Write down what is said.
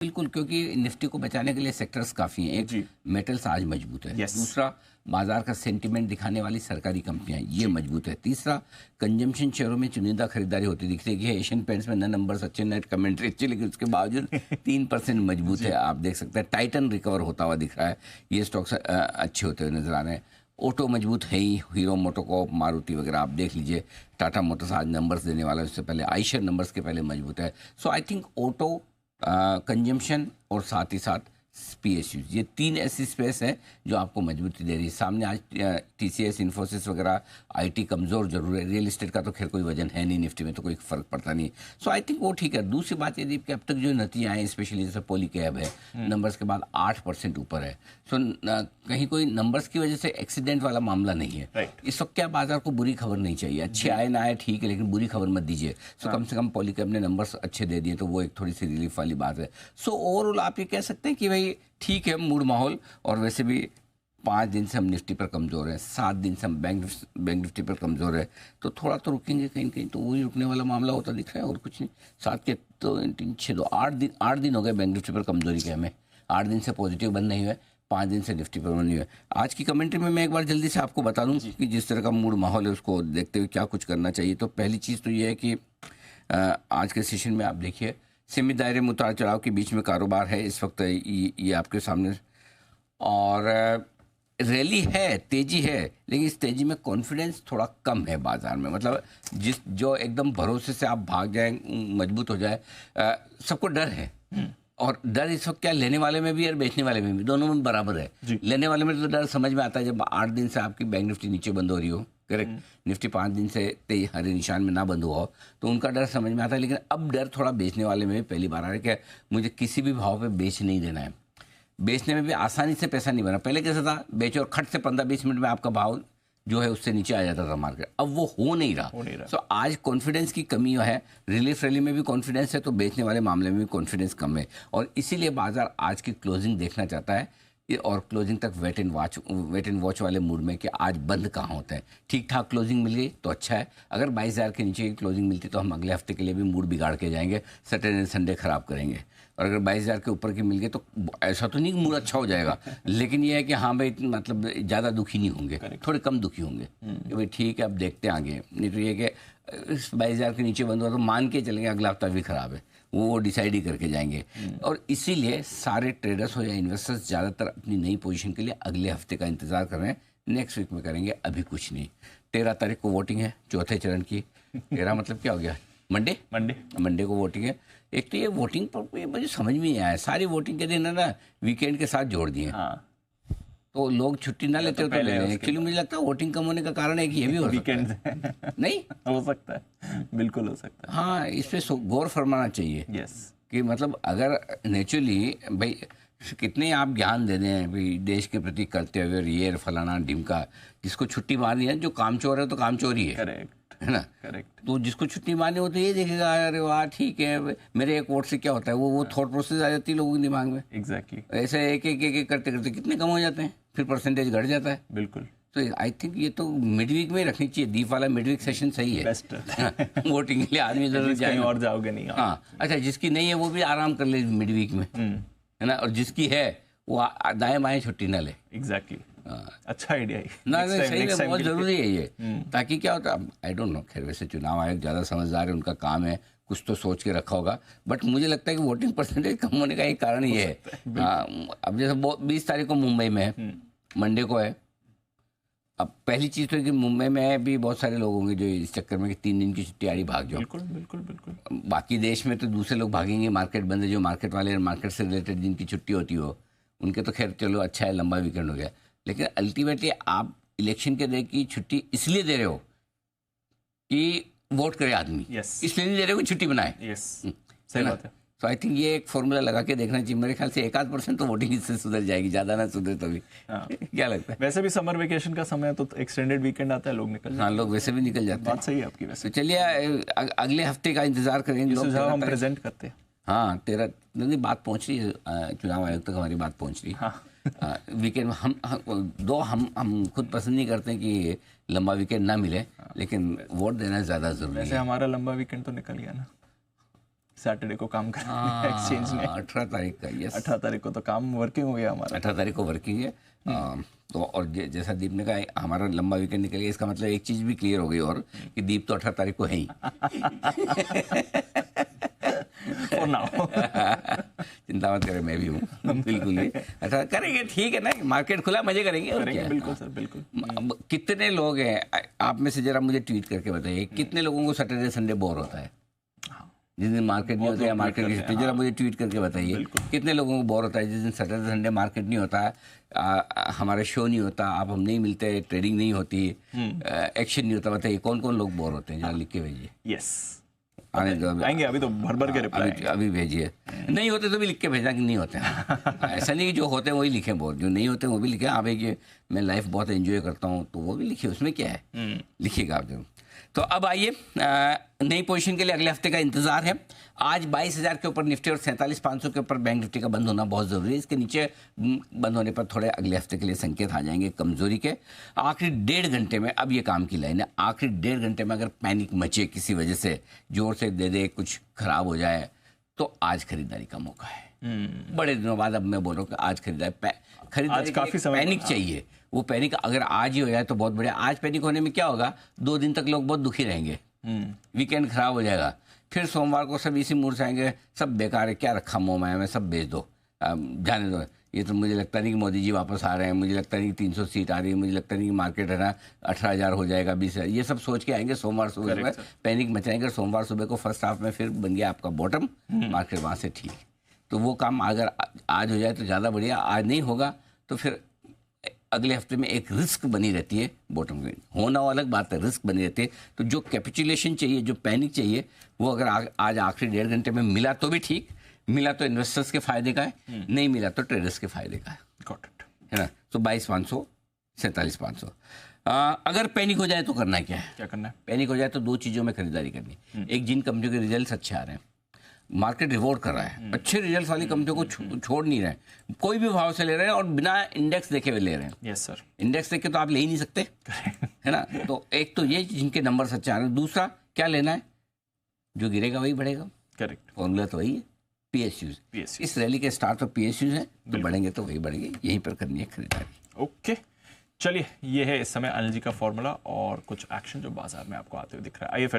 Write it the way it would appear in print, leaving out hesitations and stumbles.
बिल्कुल, क्योंकि निफ्टी को बचाने के लिए सेक्टर्स काफ़ी हैं। एक, मेटल्स आज मजबूत है। दूसरा, बाजार का सेंटिमेंट दिखाने वाली सरकारी कंपनियां ये मजबूत है। तीसरा, कंजम्पशन शेयरों में चुनिंदा खरीदारी होती दिख रही है। एशियन पेंट्स में न नंबर्स अच्छे, नेट कमेंट्री अच्छी, लेकिन उसके बावजूद 3% मजबूत है। आप देख सकते हैं टाइटन रिकवर होता हुआ दिख रहा है, ये स्टॉक्स अच्छे होते हुए नजर आ रहे हैं। ऑटो मजबूत है ही, हीरो मोटोकॉर्प, मारुति वगैरह आप देख लीजिए। टाटा मोटर्स आज नंबर्स देने वाला है, उससे पहले आइशर नंबर्स के पहले मजबूत है। सो आई थिंक ऑटो, कंजम्पशन और साथ ही साथ PSUs, ये 3 ऐसी स्पेस है जो आपको मजबूती दे रही है। सामने आज TCS, इन्फोसिस वगैरह IT कमज़ोर जरूर है। रियल इस्टेट का तो खैर कोई वजन है नहीं, निफ्टी में तो कोई फ़र्क पड़ता नहीं। सो आई थिंक वो ठीक है। दूसरी बात यदि कि अब तक जो नतीजे आए, स्पेशली जैसे पॉलीकैब है, नंबर्स के बाद 8% ऊपर है। सो कहीं कोई नंबर्स की वजह से एक्सीडेंट वाला मामला नहीं है। इस वक्त क्या बाजार को बुरी खबर नहीं चाहिए। अच्छे आए ना आए ठीक है, लेकिन बुरी खबर मत दीजिए। सो कम से कम पॉलीकैब ने नंबर्स अच्छे दे दिए, तो वो एक थोड़ी सी रिलीफ वाली बात है। सो ओवरऑल आप ये कह सकते हैं कि भाई ठीक है मूड माहौल। और वैसे भी 5 दिन से हम निफ्टी पर कमज़ोर हैं, 7 दिन से हम बैंक निफ्टी पर कमज़ोर है, तो थोड़ा तो रुकेंगे कहीं कहीं, तो वही रुकने वाला मामला होता दिख रहा है और कुछ नहीं। 7 के तो 3 6 2 8 दिन हो गए बैंक निफ्टी पर कमज़ोरी के हमें। 8 दिन से पॉजिटिव बंद नहीं हुए, 5 दिन से निफ्टी पर बंद नहीं हुए। आज की कमेंट्री में मैं एक बार जल्दी से आपको बता दूं कि जिस तरह का मूड माहौल है उसको देखते हुए क्या कुछ करना चाहिए। तो पहली चीज़ तो ये है कि आज के सेशन में आप देखिए सीमित दायरे में उतार चढ़ाव के बीच में कारोबार है इस वक्त, ये आपके सामने। और रैली है, तेजी है, लेकिन इस तेजी में कॉन्फिडेंस थोड़ा कम है बाजार में। मतलब जो एकदम भरोसे से आप भाग जाए, मजबूत हो जाए, सबको डर है। और डर इस वक्त क्या लेने वाले में भी और बेचने वाले में भी, दोनों में बराबर है। लेने वाले में तो डर समझ में आता है जब 8 दिन से आपकी बैंक निफ्टी नीचे बंद हो रही हो, करेक्ट, निफ्टी 5 दिन से हरे निशान में ना बंद हुआ हो, तो उनका डर समझ में आता है। लेकिन अब डर थोड़ा बेचने वाले में भी पहली बार आ रहा है कि मुझे किसी भी भाव पे बेच नहीं देना है। बेचने में भी आसानी से पैसा नहीं बना। पहले कैसा था, बेचो और खट से 15-20 मिनट में आपका भाव जो है उससे नीचे आ जाता था मार्केट, अब वो हो नहीं रहा। सो आज कॉन्फिडेंस की कमी है। रिलीफ रैली में भी कॉन्फिडेंस है, तो बेचने वाले मामले में भी कॉन्फिडेंस कम है, और इसीलिए बाजार आज की क्लोजिंग देखना चाहता है, और क्लोजिंग तक वेट एंड वॉच वाले मूड में कि आज बंद कहाँ होते हैं। ठीक ठाक क्लोजिंग मिल गई तो अच्छा है। अगर 22,000 के नीचे की क्लोजिंग मिलती तो हम अगले हफ्ते के लिए भी मूड बिगाड़ के जाएंगे, सैटरडे संडे खराब करेंगे। और अगर 22,000 के ऊपर की मिल गई तो ऐसा तो नहीं मूड अच्छा हो जाएगा, लेकिन यह है कि हाँ भाई मतलब ज़्यादा दुखी नहीं होंगे, थोड़े कम दुखी होंगे कि भाई ठीक है अब देखते हैं आगे। नहीं तो ये कि 22,000 के नीचे बंद हुआ तो मान के चलेंगे अगला हफ्ता भी खराब है, वो डिसाइड ही करके जाएंगे। और इसीलिए सारे ट्रेडर्स हो या इन्वेस्टर्स ज़्यादातर अपनी नई पोजीशन के लिए अगले हफ्ते का इंतजार कर रहे हैं, नेक्स्ट वीक में करेंगे, अभी कुछ नहीं। 13 तारीख को वोटिंग है चौथे चरण की। 13 मतलब क्या हो गया, मंडे को वोटिंग है। एक तो ये वोटिंग पर मुझे समझ में नहीं आया, सारी वोटिंग के दिन है ना वीकेंड के साथ जोड़ दिए। तो लोग छुट्टी ना लेते हो तो ले लें। एक्चुअली मुझे लगता है वोटिंग कम होने का कारण है कि ये भी हो सकता है। नहीं हो सकता है, बिल्कुल हो सकता है। हाँ, इस पे गौर फरमाना चाहिए। कि मतलब अगर नेचुरली भाई कितने आप ज्ञान दे दें भाई देश के प्रति करते हुए, ये फलाना ढिमका, जिसको छुट्टी मारनी है, जो कामचोर है तो कामचोर ही है, है ना। करेक्ट। तो जिसको छुट्टी मारनी हो तो ये देखेगा अरे वाह ठीक है मेरे एक वोट से क्या होता है, वो थॉट प्रोसेस आ जाती है लोगों के दिमाग में। एग्जैक्टली। ऐसे एक करते करते कितने कम हो जाते हैं, फिर परसेंटेज घट जाता है। बिल्कुल। तो आई थिंक ये तो मिड वीक में रखनी चाहिए। दीप वाला मिड वीक सेशन सही है, बेस्ट वोटिंग के लिए आदमी जरूर जाए और जाओगे नहीं। हाँ अच्छा, जिसकी नहीं है वो भी आराम कर ले मिड वीक में, है ना। और जिसकी है वो दाएं बाएं छुट्टी ना ले। एग्जैक्टली। अच्छा आइडिया है ना, सही में बहुत जरूरी है ये। ताकि क्या होता है, आई डोंट नो, खैर वैसे चुनाव आयोग ज़्यादा समझदार है, उनका काम है, कुछ तो सोच के रखा होगा। बट मुझे लगता है कि वोटिंग परसेंटेज कम होने का एक कारण ये है। अब जैसे 20 तारीख को मुंबई में है, मंडे को है। अब पहली चीज़ तो कि मुंबई में भी बहुत सारे लोग होंगे जो इस चक्कर में कि 3 दिन की छुट्टी आड़ी भाग जाओ। बिल्कुल बिल्कुल बिल्कुल। बाकी देश में तो दूसरे लोग भागेंगे, मार्केट बंद है, जो मार्केट वाले मार्केट से रिलेटेड जिनकी छुट्टी होती हो उनके तो खैर चलो अच्छा है, लंबा वीकेंड हो गया। लेकिन अल्टीमेटली आप इलेक्शन के डे की छुट्टी इसलिए दे रहे हो कि वोट करे आदमी, इसलिए नहीं दे रहे हो कि छुट्टी बनाए। सही बात है। तो आई थिंक ये एक फॉर्मूला लगा के देखना चाहिए। मेरे ख्याल से 1-8% तो वोटिंग इससे सुधर जाएगी, ज्यादा ना सुधरे तो भी। क्या लगता है? वैसे भी समर वेकेशन का समय तो एक्सटेंडेड वीकेंड आता है, लोग निकल जाते हैं। हाँ, लोग वैसे भी निकल जाते हैं। बात सही है आपकी। वैसे तो चलिए अगले हफ्ते का इंतजार करेंगे। सुझाव हम प्रेजेंट करते हैं। हाँ 13 बात पहुंच रही है, चुनाव आयोग तक हमारी बात पहुंच रही है। वीकेंड में हम खुद पसंद नहीं करते कि लंबा वीकेंड ना मिले, लेकिन वोट देना ज़्यादा जरूरी है। वैसे हमारा लंबा वीकेंड तो निकल गया ना। सैटरडे को काम कर एक्सचेंज ने 18 तारीख का, यस 18 तारीख को तो काम वर्किंग हो गया हमारा। 18 तारीख को वर्किंग है। तो और जैसा दीप ने कहा हमारा लंबा वीकेंड निकल गया, इसका मतलब एक चीज़ भी क्लियर हो गई और कि दीप तो 18 तारीख को है ही। For now। चिंता मत करें, मैं भी हूँ बिल्कुल ही। अच्छा करेंगे, ठीक है ना, मार्केट खुला, मज़े करेंगे और क्या। बिल्कुल सर, बिल्कुल। कितने लोग हैं आप में से, जरा मुझे ट्वीट करके बताइए, कितने लोगों को सैटरडे संडे बोर होता है जिस दिन मार्केट नहीं होता है या मार्केट की छुट्टी? जरा मुझे ट्वीट करके बताइए कितने लोगों को बोर होता है जिस दिन सैटरडे संडे मार्केट नहीं होता है, हमारा शो नहीं होता, आप हम नहीं मिलते, ट्रेडिंग नहीं होती, एक्शन नहीं होता। बताइए कौन कौन लोग बोर होते हैं, जरा लिख के भेजिए। यस, आने दो, आएंगे अभी तो भर भर के रिप्लाई अभी भेजिए। नहीं होते तो भी लिख के भेजना कि नहीं होते हैं। ऐसा नहीं कि जो होते हैं वही लिखें, बहुत जो नहीं होते वो भी लिखें। आप भेजिए मैं लाइफ बहुत एंजॉय करता हूँ तो वो भी लिखिए, उसमें क्या है, लिखिएगा आप जरूर। तो अब आइए नई पोजीशन के लिए अगले हफ्ते का इंतजार है। आज 22,000 के ऊपर निफ्टी और 47,500 के ऊपर बैंक निफ्टी का बंद होना बहुत ज़रूरी है। इसके नीचे बंद होने पर थोड़े अगले हफ्ते के लिए संकेत आ जाएंगे कमजोरी के। आखिरी 1.5 घंटे में, अब ये काम की लाइन है, आखिरी 1.5 घंटे में अगर पैनिक मचे किसी वजह से, जोर से दे दे, कुछ खराब हो जाए, तो आज खरीदारी का मौका है। बड़े दिनों बाद अब मैं बोल रहा हूँ कि आज खरीदारी काफी समय पैनिक चाहिए। वो पैनिक अगर आज ही हो जाए तो बहुत बढ़िया। आज पैनिक होने में क्या होगा, 2 दिन तक लोग बहुत दुखी रहेंगे, वीकेंड खराब हो जाएगा, फिर सोमवार को सब इसी मूड से आएंगे, सब बेकार है, क्या रखा मोह माया में, सब बेच दो, जाने दो। ये तो मुझे लगता नहीं कि मोदी जी वापस आ रहे हैं, मुझे लगता नहीं कि 300 सीट आ रही है, मुझे लगता नहीं कि मार्केट है ना 18,000 हो जाएगा, 20,000, ये सब सोच के आएंगे। सोमवार सुबह पैनिक मचाएंगे, सोमवार सुबह को फर्स्ट हाफ में फिर बन गया आपका बॉटम, मार्केट वहाँ से ठीक। तो वो काम अगर आज हो जाए तो ज़्यादा बढ़िया, आज नहीं होगा तो फिर अगले हफ्ते में एक रिस्क बनी रहती है। बॉटम गेन होना वो अलग बात है, रिस्क बनी रहती है। तो जो कैपिचुलेशन चाहिए, जो पैनिक चाहिए, वो अगर आज आखिरी 1.5 घंटे में मिला तो भी ठीक, मिला तो इन्वेस्टर्स के फायदे का है, नहीं मिला तो ट्रेडर्स के फायदे का है। गॉट इट, है ना। तो 22,500, 47,500। अगर पैनिक हो जाए तो करना क्या है, क्या करना है? पैनिक हो जाए तो 2 चीज़ों में खरीदारी करनी। एक, जिन कंपनियों के रिजल्ट अच्छे आ रहे हैं, मार्केट रिवॉर्ड कर रहा है, अच्छे रिजल्ट वाली कंपनियों को छोड़ नहीं रहे, कोई भी भाव से ले रहे हैं और बिना इंडेक्स देखे हुए ले रहे हैं। यस सर, इंडेक्स देख के तो आप ले ही नहीं सकते, है ना। तो एक तो ये जिनके नंबर अच्छे आ रहे हैं। दूसरा क्या लेना है, जो गिरेगा वही बढ़ेगा। करेक्ट, फॉर्मूला तो वही है, PSUs। इस रैली के स्टार तो PSUs हैं, तो बढ़ेंगे तो वही बढ़ेंगे, यहीं पर करनी है खरीदारी। ओके, चलिए ये है इस समय अनिल जी का फॉर्मूला और कुछ एक्शन जो बाजार में आपको आते हुए दिख रहा है। आइए फिर